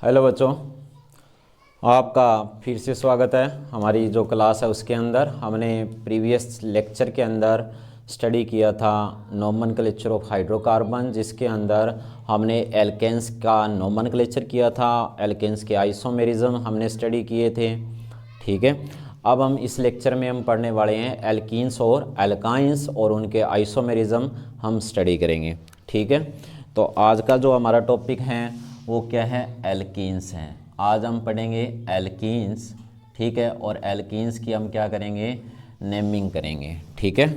Hello बच्चों, आपका फिर से स्वागत है हमारी जो क्लास है उसके अंदर। हमने प्रीवियस लेक्चर के अंदर स्टडी किया था नोमेनक्लेचर ऑफ हाइड्रोकार्बन, जिसके अंदर हमने एल्केन्स का नोमेनक्लेचर किया था, एल्केन्स के आइसोमेरिज्म हमने स्टडी किए थे। ठीक है, अब हम इस लेक्चर में हम पढ़ने वाले हैं एल्कीन्स और एल्काइंस और उनके आइसोमेरिज्म हम स्टडी करेंगे। ठीक है, तो आज का जो हमारा टॉपिक है वो क्या है? एल्कीन्स हैं। आज हम पढ़ेंगे एल्कीन्स। ठीक है, और एल्कीन्स की हम क्या करेंगे? नेमिंग करेंगे। ठीक है,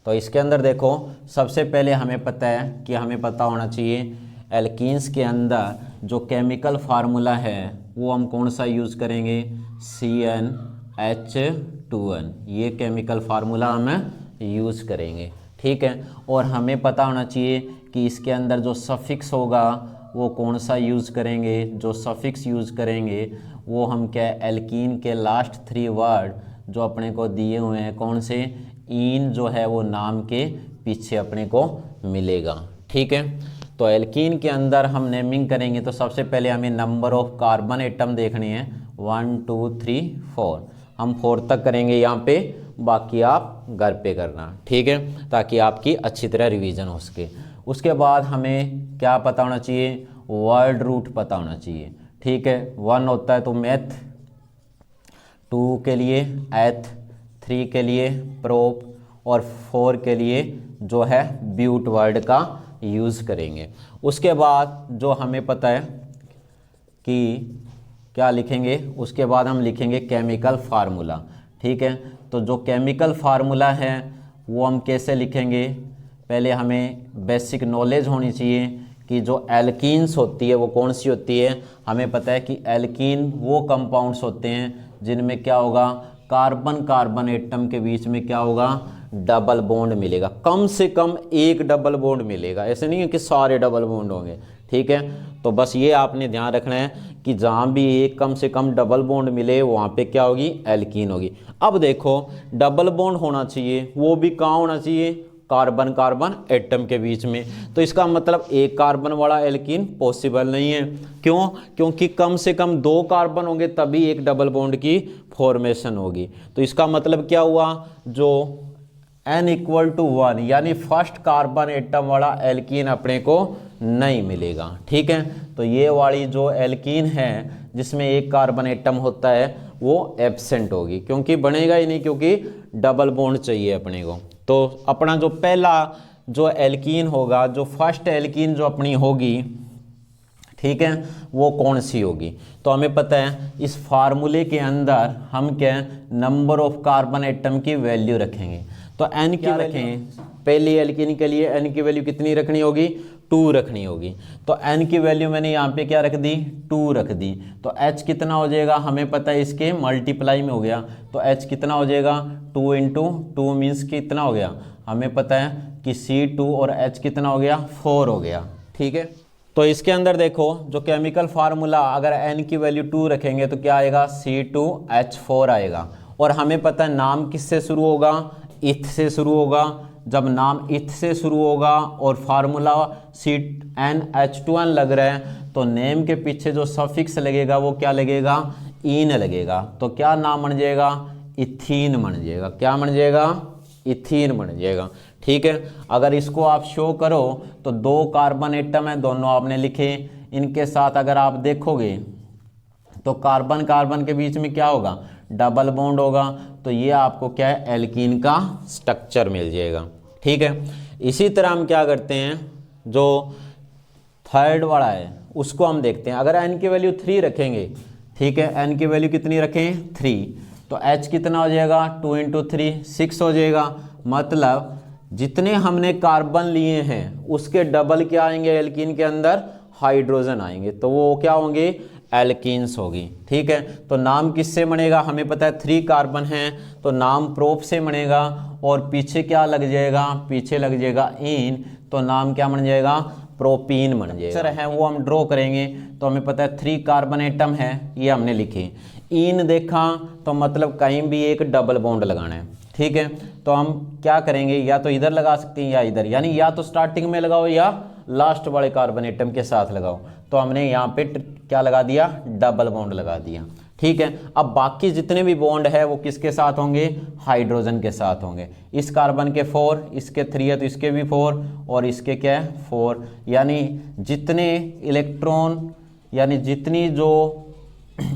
तो इसके अंदर देखो, सबसे पहले हमें पता है कि हमें पता होना चाहिए एल्कीन्स के अंदर जो केमिकल फार्मूला है वो हम कौन सा यूज़ करेंगे? CnH2n, ये केमिकल फार्मूला हम यूज़ करेंगे। ठीक है, और हमें पता होना चाहिए कि इसके अंदर जो सफिक्स होगा वो कौन सा यूज़ करेंगे? जो सफिक्स यूज़ करेंगे वो हम क्या, एल्कीन के लास्ट 3 वर्ड जो अपने को दिए हुए हैं, कौन से? इन जो है वो नाम के पीछे अपने को मिलेगा। ठीक है, तो एल्कीन के अंदर हम नेमिंग करेंगे तो सबसे पहले हमें नंबर ऑफ कार्बन एटम देखने हैं, 1 2 3 4। हम 4 तक करेंगे यहाँ पे, बाकी आप घर पे करना। ठीक है, ताकि आपकी अच्छी तरह रिवीजन हो सके। उसके बाद हमें क्या पता होना चाहिए? वर्ड रूट पता होना चाहिए। ठीक है, 1 होता है तो मेथ, 2 के लिए एथ, 3 के लिए प्रोप और 4 के लिए जो है ब्यूट वर्ड का यूज़ करेंगे। उसके बाद जो हमें पता है कि क्या लिखेंगे, उसके बाद हम लिखेंगे केमिकल फार्मूला। ठीक है, तो जो केमिकल फार्मूला है वो हम कैसे लिखेंगे? पहले हमें बेसिक नॉलेज होनी चाहिए कि जो एल्कीन्स होती है वो कौन सी होती है। हमें पता है कि एल्कीन वो कंपाउंड्स होते हैं जिनमें क्या होगा, कार्बन कार्बन एटम के बीच में क्या होगा, डबल बॉन्ड मिलेगा। कम से कम एक डबल बॉन्ड मिलेगा, ऐसे नहीं है कि सारे डबल बॉन्ड होंगे। ठीक है, तो बस ये आपने ध्यान रखना है कि जहाँ भी एक कम से कम डबल बॉन्ड मिले वहाँ पे क्या होगी, एल्कीन होगी। अब देखो, डबल बॉन्ड होना चाहिए, वो भी कहाँ होना चाहिए? कार्बन कार्बन एटम के बीच में। तो इसका मतलब एक कार्बन वाला एल्कीन पॉसिबल नहीं है। क्यों? क्योंकि कम से कम 2 कार्बन होंगे तभी एक डबल बॉन्ड की फॉर्मेशन होगी। तो इसका मतलब क्या हुआ? जो n=1 यानी फर्स्ट कार्बन एटम वाला एल्कीन अपने को नहीं मिलेगा। ठीक है, तो ये वाली जो एल्कीन है जिसमें एक कार्बन एटम होता है वो एब्सेंट होगी, क्योंकि बनेगा ही नहीं, क्योंकि डबल बॉन्ड चाहिए अपने को। तो अपना जो पहला जो एल्कीन होगा, जो फर्स्ट एल्कीन जो अपनी होगी, ठीक है, वो कौन सी होगी? तो हमें पता है इस फार्मूले के अंदर हम क्या, नंबर ऑफ कार्बन एटम की वैल्यू रखेंगे। तो n की रखेंगे, पहली एल्कीन के लिए n की वैल्यू कितनी रखनी होगी? 2 रखनी होगी। तो n की वैल्यू मैंने यहाँ पे क्या रख दी? 2 रख दी। तो h कितना हो जाएगा? हमें पता है इसके मल्टीप्लाई में हो गया, तो h कितना हो जाएगा? 2 × 2 मीन्स कितना हो गया? हमें पता है कि C2 और h कितना हो गया? 4 हो गया। ठीक है, तो इसके अंदर देखो, जो केमिकल फार्मूला अगर n की वैल्यू 2 रखेंगे तो क्या आएगा? C2H4 आएगा। और हमें पता है नाम किससे शुरू होगा? इथ से शुरू होगा। जब नाम इथ से शुरू होगा और फार्मूला CnH2n लग रहा है तो नेम के पीछे जो सफिक्स लगेगा वो क्या लगेगा? इन लगेगा। तो क्या नाम बन जाएगा? इथीन बन जाएगा। क्या बन जाएगा? इथीन बन जाएगा। ठीक है, अगर इसको आप शो करो तो 2 कार्बन एटम है, दोनों आपने लिखे। इनके साथ अगर आप देखोगे तो कार्बन कार्बन के बीच में क्या होगा? डबल बॉन्ड होगा। तो ये आपको क्या है? एल्कीन का स्ट्रक्चर मिल जाएगा। ठीक है, इसी तरह हम क्या करते हैं, जो थर्ड वाला है उसको हम देखते हैं। अगर n की वैल्यू 3 रखेंगे, ठीक है, n की वैल्यू कितनी रखें? 3, तो h कितना हो जाएगा? 2 × 3 6 हो जाएगा। मतलब जितने हमने कार्बन लिए हैं उसके डबल क्या आएंगे? एल्कीन के अंदर हाइड्रोजन आएंगे, तो वो क्या होंगे? एल्कीन्स होगी। ठीक है, तो नाम किससे बनेगा? हमें पता है 3 कार्बन हैं तो नाम प्रोप से बनेगा। और पीछे क्या लग जाएगा? पीछे लग जाएगा इन, तो नाम क्या बन जाएगा? प्रोपीन बन जाएगा। सर है वो हम ड्रॉ करेंगे तो हमें पता है 3 कार्बन एटम है, ये हमने लिखे। इन देखा तो मतलब कहीं भी एक डबल बॉन्ड लगाना है। ठीक है, तो हम क्या करेंगे? या तो इधर लगा सकते हैं या इधर, यानी या तो स्टार्टिंग में लगाओ या लास्ट वाले कार्बन एटम के साथ लगाओ। तो हमने यहाँ पे क्या लगा दिया, डबल बॉन्ड लगा दिया। ठीक है, अब बाकी जितने भी बॉन्ड है वो किसके साथ होंगे, हाइड्रोजन के साथ होंगे। इस कार्बन के 4, इसके 3 है तो इसके भी 4, और इसके क्या है 4, यानी जितने इलेक्ट्रॉन यानी जितनी जो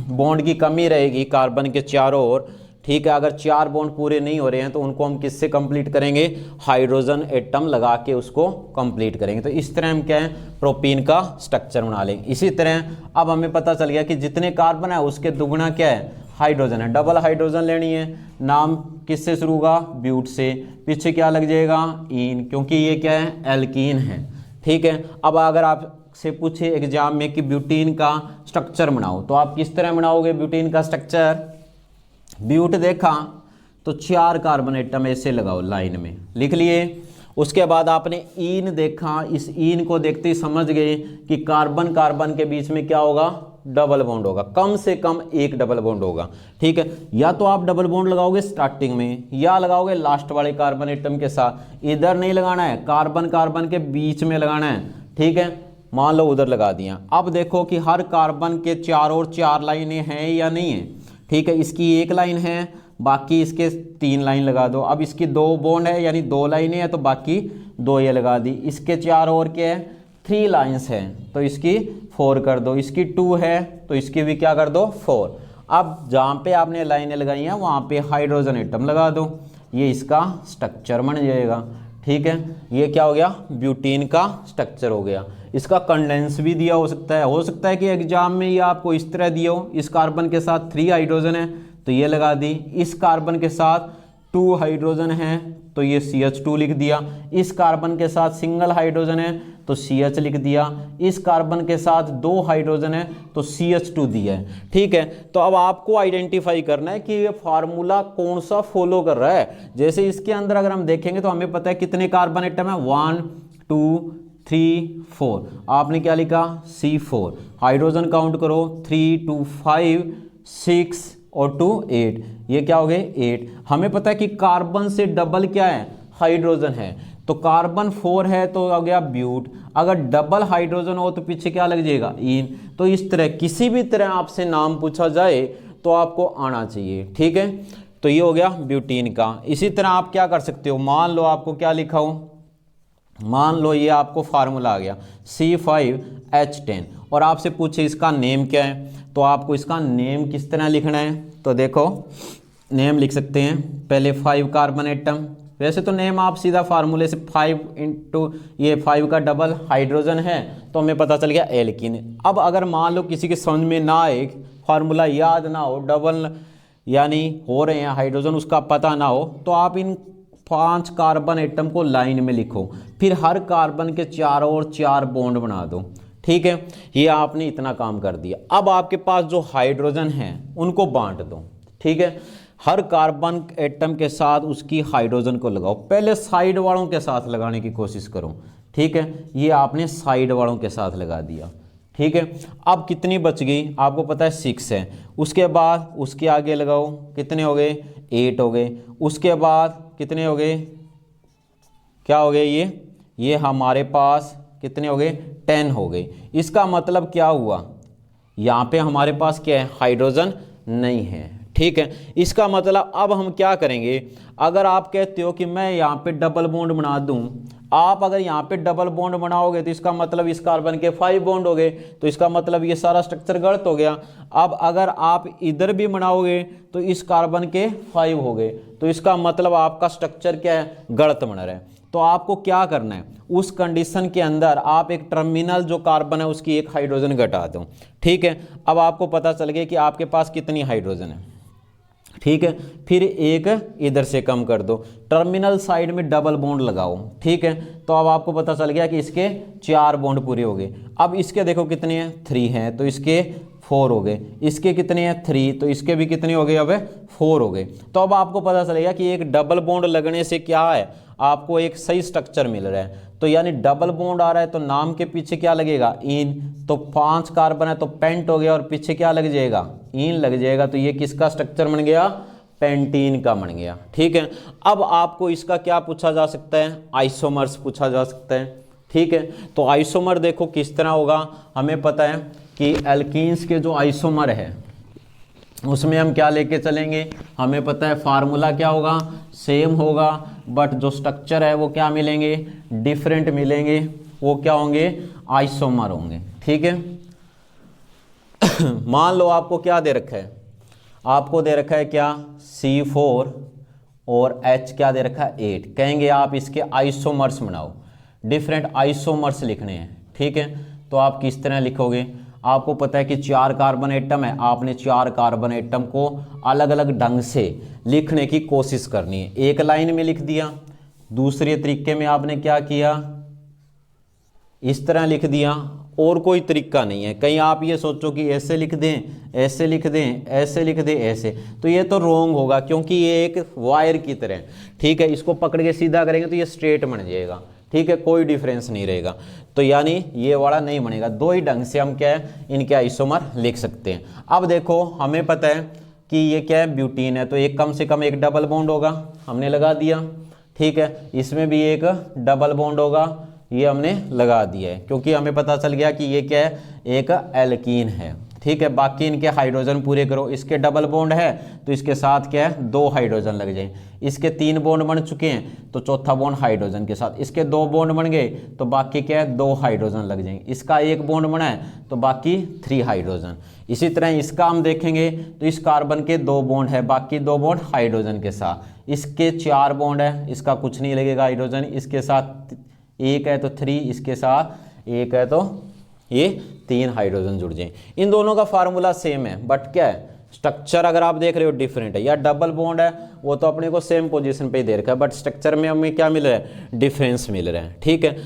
बॉन्ड की कमी रहेगी कार्बन के चारों ओर, ठीक है, अगर 4 बॉन्ड पूरे नहीं हो रहे हैं तो उनको हम किससे कंप्लीट करेंगे, हाइड्रोजन एटम लगा के उसको कंप्लीट करेंगे। तो इस तरह हम क्या है प्रोपीन का स्ट्रक्चर बना लेंगे। इसी तरह अब हमें पता चल गया कि जितने कार्बन है उसके दुगना क्या है, हाइड्रोजन है। डबल हाइड्रोजन लेनी है, नाम किससे शुरू होगा, ब्यूट से, पीछे क्या लग जाएगा, इन, क्योंकि ये क्या है एल्कीन है। ठीक है, अब अगर आपसे पूछे एग्जाम में कि ब्यूटीन का स्ट्रक्चर बनाओ तो आप किस तरह बनाओगे ब्यूटीन का स्ट्रक्चर। ब्यूट देखा तो 4 कार्बन एटम ऐसे लगाओ लाइन में, लिख लिए। उसके बाद आपने ईन देखा, इस ईन को देखते ही समझ गए कि कार्बन कार्बन के बीच में क्या होगा, डबल बॉन्ड होगा, कम से कम एक डबल बॉन्ड होगा। ठीक है, या तो आप डबल बॉन्ड लगाओगे स्टार्टिंग में या लगाओगे लास्ट वाले कार्बन एटम के साथ। इधर नहीं लगाना है, कार्बन कार्बन के बीच में लगाना है। ठीक है, मान लो उधर लगा दिया। अब देखो कि हर कार्बन के चारों ओर 4 लाइनें हैं या नहीं है। ठीक है, इसकी 1 लाइन है, बाकी इसके 3 लाइन लगा दो। अब इसकी 2 बॉन्ड है यानी 2 लाइनें हैं तो बाकी 2 ये लगा दी। इसके चारों ओर क्या है 3 लाइन्स हैं तो इसकी 4 कर दो। इसकी 2 है तो इसकी भी क्या कर दो 4। अब जहाँ पे आपने लाइनें लगाई हैं वहाँ पे हाइड्रोजन एटम लगा दो, ये इसका स्ट्रक्चर बन जाएगा। ठीक है, ये क्या हो गया, ब्यूटीन का स्ट्रक्चर हो गया। इसका कंडेंस भी दिया हो सकता है कि एग्जाम में ये आपको इस तरह दिया हो, इस कार्बन के साथ 3 हाइड्रोजन है तो ये लगा दी, इस कार्बन के साथ 2 हाइड्रोजन है तो ये CH2 लिख दिया, इस कार्बन के साथ सिंगल हाइड्रोजन है तो CH लिख दिया, इस कार्बन के साथ 2 हाइड्रोजन है तो CH2 दिया है। ठीक है, तो अब आपको आइडेंटिफाई करना है कि ये फार्मूला कौन सा फॉलो कर रहा है। जैसे इसके अंदर अगर हम देखेंगे तो हमें पता है कितने कार्बन एटम है, 1 2 3 4, आपने क्या लिखा C4। हाइड्रोजन काउंट करो 3 2 5 6 और 2 8, ये क्या हो गए 8। हमें पता है कि कार्बन से डबल क्या है, हाइड्रोजन है, तो कार्बन 4 है तो आ गया ब्यूट। अगर डबल हाइड्रोजन हो तो पीछे क्या लग जाएगा, इन। तो इस तरह किसी भी तरह आपसे नाम पूछा जाए तो आपको आना चाहिए। ठीक है, तो ये हो गया ब्यूटीन का। इसी तरह आप क्या कर सकते हो, मान लो आपको क्या लिखा हो, मान लो ये आपको फार्मूला आ गया C5H10 और आपसे पूछे इसका नेम क्या है, तो आपको इसका नेम किस तरह लिखना है। तो देखो नेम लिख सकते हैं, पहले 5 कार्बन एटम, वैसे तो नेम आप सीधा फार्मूले से 5 इंटू ये 5 का डबल हाइड्रोजन है तो हमें पता चल गया एल्कीन। अब अगर मान लो किसी के समझ में ना आए, फार्मूला याद ना हो, डबल यानी हो रहे हैं हाइड्रोजन उसका पता ना हो, तो आप इन 5 कार्बन एटम को लाइन में लिखो, फिर हर कार्बन के चारों ओर 4 बॉन्ड बना दो। ठीक है, ये आपने इतना काम कर दिया। अब आपके पास जो हाइड्रोजन है उनको बांट दो। ठीक है, हर कार्बन एटम के साथ उसकी हाइड्रोजन को लगाओ, पहले साइड वालों के साथ लगाने की कोशिश करो। ठीक है, ये आपने साइड वालों के साथ लगा दिया। ठीक है, अब कितनी बच गई, आपको पता है 6 है। उसके बाद उसके आगे लगाओ, कितने हो गए 8 हो गए। उसके बाद कितने हो गए, क्या हो गए ये हमारे पास कितने हो गए 10 हो गए। इसका मतलब क्या हुआ, यहाँ पे हमारे पास क्या है, हाइड्रोजन नहीं है। ठीक है, इसका मतलब अब हम क्या करेंगे, अगर आप कहते हो कि मैं यहाँ पे डबल बॉन्ड बना दूं, आप अगर यहाँ पे डबल बॉन्ड बनाओगे तो इसका मतलब इस कार्बन के 5 बॉन्ड हो गए, तो इसका मतलब ये सारा स्ट्रक्चर गलत हो गया। अब अगर आप इधर भी बनाओगे तो इस कार्बन के 5 हो गए, तो इसका मतलब आपका स्ट्रक्चर क्या है, गलत बन रहा है। तो आपको क्या करना है, उस कंडीशन के अंदर आप एक टर्मिनल जो कार्बन है उसकी एक हाइड्रोजन घटा दो। ठीक है, अब आपको पता चल गया कि आपके पास कितनी हाइड्रोजन है। ठीक है, फिर एक इधर से कम कर दो, टर्मिनल साइड में डबल बॉन्ड लगाओ। ठीक है, तो अब आपको पता चल गया कि इसके 4 बॉन्ड पूरे हो गए। अब इसके देखो कितने हैं, 3 हैं तो इसके 4 हो गए। इसके कितने हैं 3, तो इसके भी कितने हो गए, अब 4 हो गए। तो अब आपको पता चलेगा कि एक डबल बॉन्ड लगने से क्या है, आपको एक सही स्ट्रक्चर मिल रहा है। तो यानी डबल बॉन्ड आ रहा है तो नाम के पीछे क्या लगेगा, इन। तो 5 कार्बन है तो पेंट हो गया और पीछे क्या लग जाएगा, इन लग जाएगा। तो ये किसका स्ट्रक्चर बन गया, पेंटीन का बन गया। ठीक है, अब आपको इसका क्या पूछा जा सकता है, आइसोमर्स पूछा जा सकता है। ठीक है। तो आइसोमर देखो किस तरह होगा, हमें पता है कि एल्कीन्स के जो आइसोमर है उसमें हम क्या लेके चलेंगे, हमें पता है फार्मूला क्या होगा, सेम होगा, बट जो स्ट्रक्चर है वो क्या मिलेंगे, डिफरेंट मिलेंगे। वो क्या होंगे, आइसोमर होंगे। ठीक है। मान लो आपको क्या दे रखा है, आपको दे रखा है क्या, C4 और H क्या दे रखा है, 8। कहेंगे आप इसके आइसोमर्स बनाओ, डिफरेंट आइसोमर्स लिखने हैं। ठीक है। तो आप किस तरह लिखोगे, आपको पता है कि 4 कार्बन एटम है, आपने 4 कार्बन एटम को अलग अलग ढंग से लिखने की कोशिश करनी है। एक लाइन में लिख दिया, दूसरे तरीके में आपने क्या किया, इस तरह लिख दिया, और कोई तरीका नहीं है। कहीं आप ये सोचो कि ऐसे लिख दें, ऐसे लिख दें, ऐसे लिख दें, ऐसे, तो ये तो रॉन्ग होगा, क्योंकि ये एक वायर की तरह। ठीक है। इसको पकड़ के सीधा करेंगे तो ये स्ट्रेट बन जाएगा। ठीक है, कोई डिफरेंस नहीं रहेगा। तो यानी ये वाला नहीं बनेगा। दो ही ढंग से हम क्या है, इनके आइसोमर लिख सकते हैं। अब देखो हमें पता है कि ये क्या है, ब्यूटीन है, तो एक कम से कम एक डबल बॉन्ड होगा, हमने लगा दिया। ठीक है। इसमें भी एक डबल बॉन्ड होगा, ये हमने लगा दिया है, क्योंकि हमें पता चल गया कि ये क्या है, एक एल्कीन है। ठीक है। बाकी इनके हाइड्रोजन पूरे करो, इसके डबल बॉन्ड है तो इसके साथ क्या है, 2 हाइड्रोजन लग जाए। इसके 3 बॉन्ड बन चुके हैं तो चौथा बॉन्ड हाइड्रोजन के साथ, इसके 2 बॉन्ड बन गए तो बाकी क्या है, 2 हाइड्रोजन लग जाएंगे। इसका 1 बॉन्ड बना है तो बाकी 3 हाइड्रोजन। इसी तरह इसका हम देखेंगे तो इस कार्बन के 2 बॉन्ड है, बाकी 2 बॉन्ड हाइड्रोजन के साथ। इसके 4 बॉन्ड है, इसका कुछ नहीं लगेगा हाइड्रोजन, इसके साथ 1 है तो 3, इसके साथ 1 है तो ये 3 हाइड्रोजन जुड़ जाए। इन दोनों का फार्मूला सेम है, बट क्या है, स्ट्रक्चर अगर आप देख रहे हो डिफरेंट है। या डबल बॉन्ड है वो तो अपने को सेम पोजीशन पे ही दे रखा है, बट स्ट्रक्चर में हमें क्या मिल रहा है, डिफरेंस मिल रहा है। ठीक है।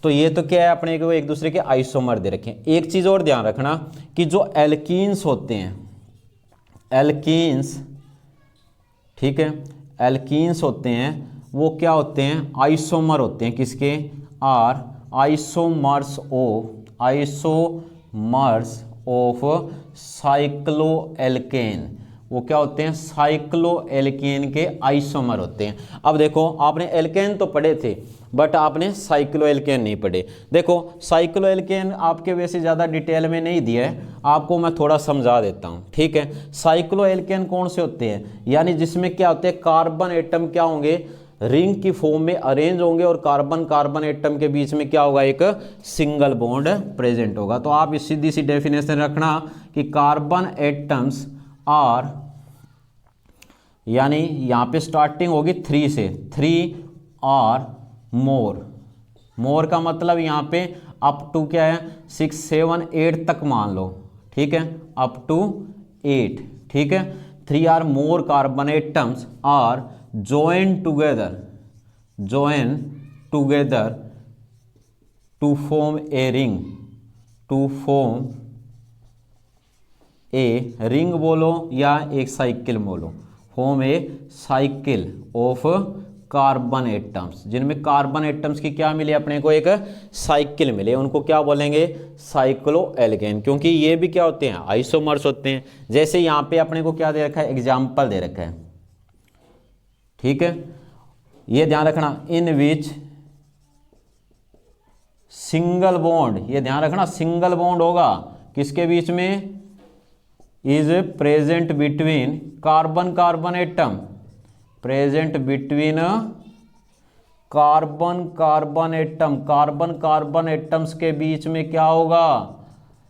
तो ये तो क्या है, अपने को एक दूसरे के आइसोमर दे रखे हैं। एक चीज़ और ध्यान रखना कि जो एल्कीन्स होते हैं, एल्कीन्स, ठीक है, एल्कीन्स होते हैं वो क्या होते हैं, आइसोमर होते हैं। किसके, आर आइसोमर्स ऑफ साइक्लोएल्केन। वो क्या होते हैं, साइक्लोएल्केन के आइसोमर होते हैं। अब देखो आपने एल्केन तो पढ़े थे, बट आपने साइक्लोएल्केन नहीं पढ़े। देखो साइक्लोएल्केन आपके वैसे ज़्यादा डिटेल में नहीं दिया है, आपको मैं थोड़ा समझा देता हूँ। ठीक है। साइक्लोएल्केन कौन से होते हैं, यानी जिसमें क्या होते हैं, कार्बन एटम क्या होंगे, रिंग की फॉर्म में अरेंज होंगे, और कार्बन कार्बन एटम के बीच में क्या होगा, एक सिंगल बॉन्ड प्रेजेंट होगा। तो आप इस सीधी सी डेफिनेशन रखना कि कार्बन एटम्स आर, यानी यहाँ पे स्टार्टिंग होगी 3 से, 3 और मोर का मतलब यहाँ पे अप टू क्या है, 6 7 8 तक मान लो। ठीक है, अप टू 8। ठीक है। 3 or more carbon atoms are join together to form a ring, बोलो या एक साइकिल बोलो, form A cycle of carbon atoms, जिनमें कार्बन एटम्स की क्या मिले अपने को, एक साइकिल मिले, उनको क्या बोलेंगे, साइक्लोएल्केन। क्योंकि ये भी क्या होते हैं, आइसोमर्स होते हैं। जैसे यहाँ पे अपने को क्या दे रखा है, एग्जाम्पल दे रखा है। ठीक है। ये ध्यान रखना, इन विच सिंगल बॉन्ड, ये ध्यान रखना सिंगल बॉन्ड होगा किसके बीच में, is present between carbon carbon atom, present between carbon carbon atom, carbon carbon atoms के बीच में क्या होगा,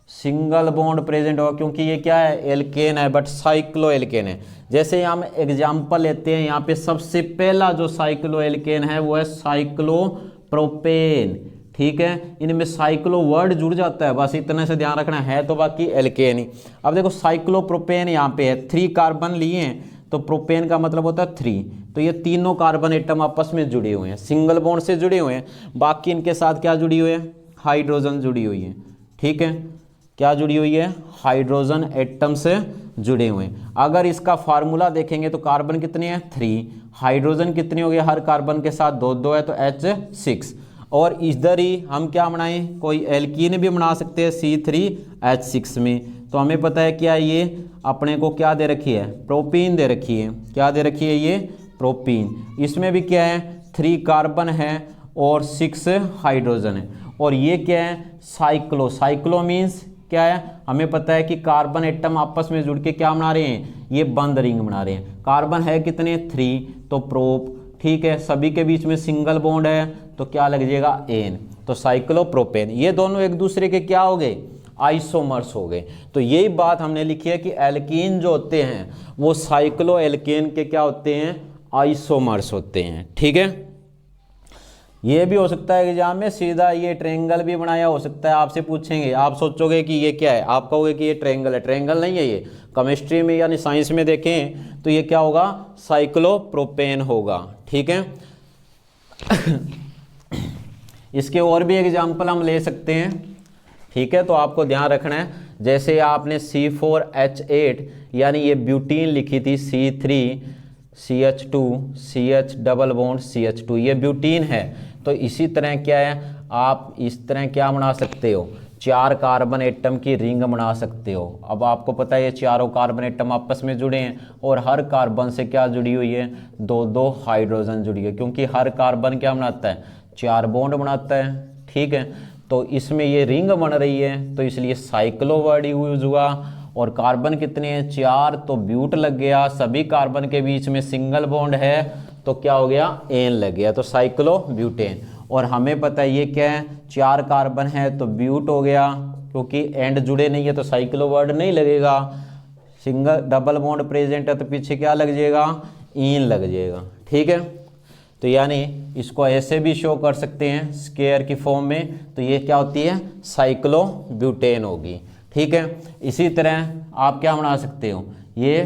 सिंगल बॉन्ड प्रेजेंट होगा, क्योंकि ये क्या है, एल्केन है, बट साइक्लोएल्केन है। जैसे हम एग्जांपल लेते हैं, यहाँ पे सबसे पहला जो साइक्लोएल्केन है वो है साइक्लोप्रोपेन। ठीक है। इनमें साइक्लो वर्ड जुड़ जाता है, बस इतने से ध्यान रखना है, तो बाकी एल्केन ही। अब देखो साइक्लोप्रोपेन यहाँ पे है, 3 कार्बन लिए हैं तो प्रोपेन का मतलब होता है 3, तो ये तीनों कार्बन एटम आपस में जुड़े हुए हैं, सिंगल बॉन्ड से जुड़े हुए हैं। बाकी इनके साथ क्या जुड़ी हुई है, हाइड्रोजन जुड़ी हुई है। ठीक है। क्या जुड़ी हुई है, हाइड्रोजन एटम से जुड़े हुए हैं। अगर इसका फार्मूला देखेंगे तो कार्बन कितने हैं, 3, हाइड्रोजन कितने हो गए, हर कार्बन के साथ 2 है तो H6, और इधर ही हम क्या बनाएं, कोई एल्कीन भी बना सकते हैं C3H6 में। तो हमें पता है क्या, ये अपने को क्या दे रखी है, प्रोपीन दे रखी है। क्या दे रखी है, ये प्रोपीन। इसमें भी क्या है, 3 कार्बन है और 6 हाइड्रोजन है। और ये क्या है, साइक्लो। साइक्लो मीन्स क्या है, हमें पता है कि कार्बन एटम आपस में जुड़ के क्या बना रहे हैं, ये बंद रिंग बना रहे हैं। कार्बन है कितने, 3, तो प्रोप, ठीक है। सभी के बीच में सिंगल बॉन्ड है तो क्या लग जाएगा, एन, तो साइक्लोप्रोपेन। ये दोनों एक दूसरे के क्या हो गए, आइसोमर्स हो गए। तो यही बात हमने लिखी है कि एल्कीन जो होते हैं वो साइक्लो एल्केन के क्या होते हैं, आइसोमर्स होते हैं, ठीक है। ये भी हो सकता है एग्जाम में सीधा ये ट्रायंगल भी बनाया हो सकता है, आपसे पूछेंगे, आप सोचोगे कि ये क्या है, आप कहोगे कि ये ट्रायंगल है। ट्रायंगल नहीं है ये, केमिस्ट्री में यानी साइंस में देखें तो ये क्या होगा, साइक्लोप्रोपेन होगा, ठीक है। इसके और भी एग्जाम्पल हम ले सकते हैं, ठीक है। तो आपको ध्यान रखना है, जैसे आपने C4H8 यानी ये ब्यूटीन लिखी थी, C3CH2 CH double bond CH2, ये ब्यूटीन है। तो इसी तरह क्या है, आप इस तरह क्या बना सकते हो, 4 कार्बन एटम की रिंग बना सकते हो। अब आपको पता है ये चारों कार्बन एटम आपस में जुड़े हैं और हर कार्बन से क्या जुड़ी हुई है, 2-2 हाइड्रोजन जुड़ी है, क्योंकि हर कार्बन क्या बनाता है, 4 बॉन्ड बनाता है, ठीक है। तो इसमें ये रिंग बन रही है तो इसलिए साइक्लो वर्ड यूज हुआ। और कार्बन कितने हैं, 4, तो ब्यूट लग गया। सभी कार्बन के बीच में सिंगल बॉन्ड है तो क्या हो गया, एन लग गया, तो साइक्लो ब्यूटेन। और हमें पता है ये क्या है, 4 कार्बन है तो ब्यूट हो गया, क्योंकि एंड जुड़े नहीं है तो साइक्लो वर्ड नहीं लगेगा। सिंगल डबल बॉन्ड प्रेजेंट है तो पीछे क्या लग जाएगा, ईन लग जाएगा, ठीक है। तो यानी इसको ऐसे भी शो कर सकते हैं स्क्वायर की फॉर्म में, तो ये क्या होती है, साइक्लो ब्यूटेन होगी, ठीक है। इसी तरह आप क्या बना सकते हो, ये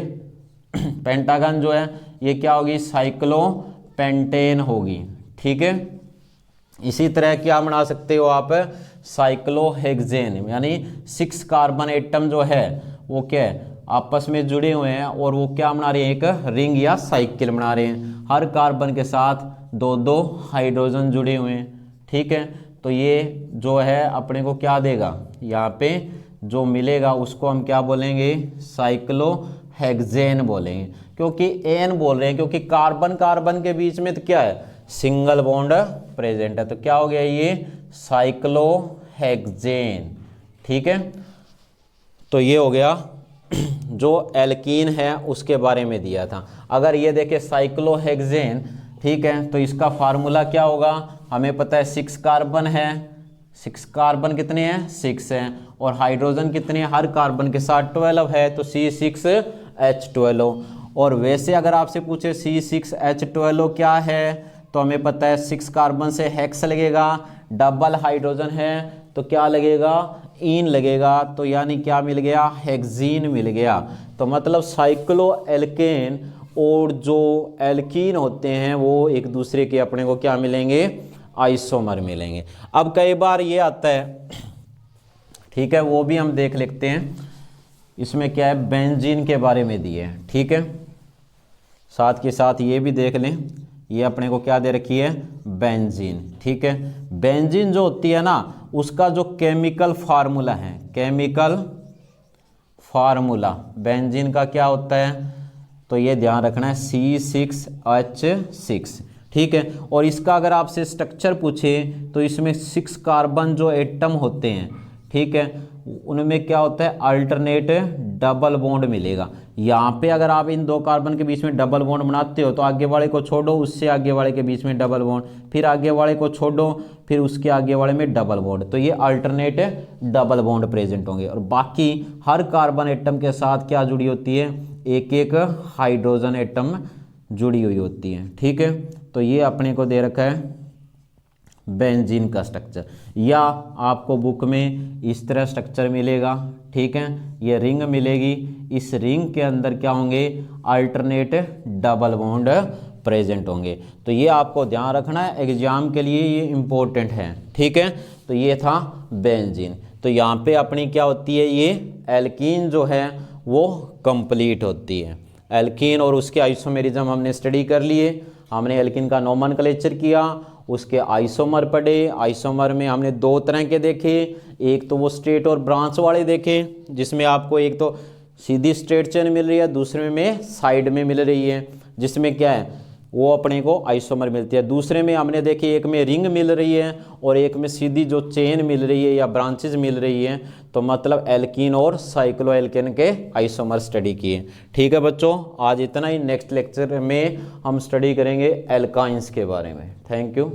पेंटागन जो है ये क्या होगी, साइक्लो पेंटेन होगी, ठीक है। इसी तरह क्या बना सकते हो आप, साइक्लोहेक्सेन, यानी 6 कार्बन एटम जो है वो क्या है, आपस में जुड़े हुए हैं और वो क्या बना रहे हैं, एक रिंग या साइकिल बना रहे हैं। हर कार्बन के साथ 2-2 हाइड्रोजन जुड़े हुए हैं, ठीक है। तो ये जो है अपने को क्या देगा, यहाँ पे जो मिलेगा उसको हम क्या बोलेंगे, साइक्लोहेक्सेन बोलेंगे। क्योंकि एन बोल रहे हैं, क्योंकि कार्बन कार्बन के बीच में तो क्या है, सिंगल बॉन्ड प्रेजेंट है, तो क्या हो गया ये साइक्लोहेक्सेन, ठीक है। तो ये हो गया जो एल्कीन है उसके बारे में दिया था। अगर ये देखें साइक्लोहेक्सेन, ठीक है, तो इसका फार्मूला क्या होगा, हमें पता है 6 कार्बन है, 6 कार्बन कितने हैं, 6 हैं, और हाइड्रोजन कितने हैं, हर कार्बन के साथ 12 है, तो C6H12। और वैसे अगर आपसे पूछे C6H12 क्या है, तो हमें पता है 6 कार्बन से हेक्स लगेगा, डबल हाइड्रोजन है तो क्या लगेगा, ईन लगेगा, तो यानी क्या मिल गया, हेक्सीन मिल गया। तो मतलब साइक्लो एल्केन और जो एल्कीन होते हैं वो एक दूसरे के अपने को क्या मिलेंगे, आइसोमर मिलेंगे। अब कई बार ये आता है, ठीक है, वो भी हम देख लेते हैं। इसमें क्या है, बेंजीन के बारे में दिए हैं, ठीक है। साथ के साथ ये भी देख लें, ये अपने को क्या दे रखी है, बेंजीन, ठीक है। बेंजीन जो होती है ना, उसका जो केमिकल फार्मूला है, केमिकल फार्मूला बेंजीन का क्या होता है, तो ये ध्यान रखना है C6H6, ठीक है। और इसका अगर आपसे स्ट्रक्चर पूछे तो इसमें 6 कार्बन जो एटम होते हैं, ठीक है, उनमें क्या होता है, अल्टरनेट डबल बॉन्ड मिलेगा। यहाँ पे अगर आप इन 2 कार्बन के बीच में डबल बॉन्ड बनाते हो तो आगे वाले को छोड़ो, उससे आगे वाले के बीच में डबल बॉन्ड, फिर आगे वाले को छोड़ो, फिर उसके आगे वाले में डबल बॉन्ड, तो ये अल्टरनेट डबल बॉन्ड प्रेजेंट होंगे। और बाकी हर कार्बन एटम के साथ क्या जुड़ी होती है, एक एक हाइड्रोजन एटम जुड़ी हुई होती है, ठीक है। तो ये अपने को दे रखा है बेंजीन का स्ट्रक्चर, या आपको बुक में इस तरह स्ट्रक्चर मिलेगा, ठीक है। ये रिंग मिलेगी, इस रिंग के अंदर क्या होंगे, अल्टरनेट डबल बॉन्ड प्रेजेंट होंगे। तो ये आपको ध्यान रखना है, एग्जाम के लिए ये इम्पोर्टेंट है, ठीक है। तो ये था बेंजीन। तो यहाँ पे अपनी क्या होती है, ये एल्कीन जो है वो कंप्लीट होती है। एल्कीन और उसके आइसोमेरिज्म हमने स्टडी कर लिए, हमने एल्कीन का नोमेनक्लेचर किया, उसके आइसोमर पढ़े। आइसोमर में हमने 2 तरह के देखे, एक तो वो स्ट्रेट और ब्रांच वाले देखे, जिसमें आपको एक तो सीधी स्ट्रेट चेन मिल रही है, दूसरे में साइड में मिल रही है, जिसमें क्या है वो अपने को आइसोमर मिलती है। दूसरे में हमने देखी एक में रिंग मिल रही है और एक में सीधी जो चेन मिल रही है या ब्रांचेज मिल रही है, तो मतलब एल्कीन और साइक्लो एल्केन के आइसोमर स्टडी किए। ठीक है बच्चों, आज इतना ही। नेक्स्ट लेक्चर में हम स्टडी करेंगे एल्काइंस के बारे में। Thank you.